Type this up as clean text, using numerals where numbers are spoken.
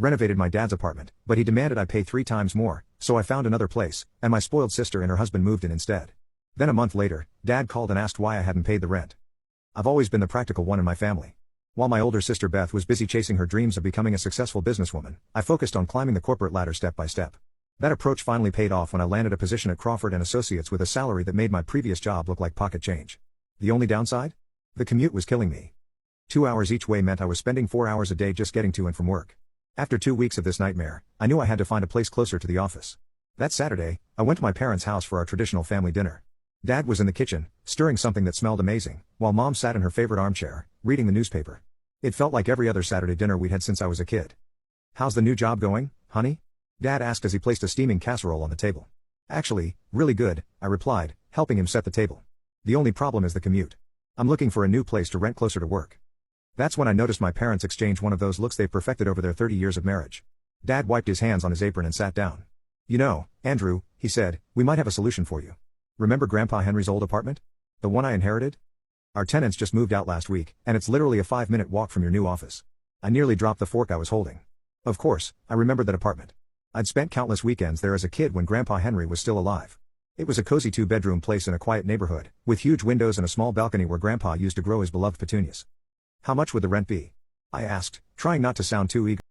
renovated my dad's apartment, but he demanded I pay 3 times more, so I found another place, and my spoiled sister and her husband moved in instead. Then a month later, Dad called and asked why I hadn't paid the rent. I've always been the practical one in my family. While my older sister Beth was busy chasing her dreams of becoming a successful businesswoman, I focused on climbing the corporate ladder step by step. That approach finally paid off when I landed a position at Crawford & Associates with a salary that made my previous job look like pocket change. The only downside? The commute was killing me. 2 hours each way meant I was spending 4 hours a day just getting to and from work. After 2 weeks of this nightmare, I knew I had to find a place closer to the office. That Saturday, I went to my parents' house for our traditional family dinner. Dad was in the kitchen, stirring something that smelled amazing, while Mom sat in her favorite armchair, reading the newspaper. It felt like every other Saturday dinner we'd had since I was a kid. "How's the new job going, honey?" Dad asked as he placed a steaming casserole on the table. "Actually, really good," I replied, helping him set the table. "The only problem is the commute. I'm looking for a new place to rent closer to work." That's when I noticed my parents exchange one of those looks they've perfected over their 30 years of marriage. Dad wiped his hands on his apron and sat down. "You know, Andrew," he said, "we might have a solution for you. Remember Grandpa Henry's old apartment? The one I inherited? Our tenants just moved out last week, and it's literally a 5-minute walk from your new office." I nearly dropped the fork I was holding. Of course, I remembered that apartment. I'd spent countless weekends there as a kid when Grandpa Henry was still alive. It was a cozy 2-bedroom place in a quiet neighborhood, with huge windows and a small balcony where Grandpa used to grow his beloved petunias. "How much would the rent be?" I asked, trying not to sound too eager.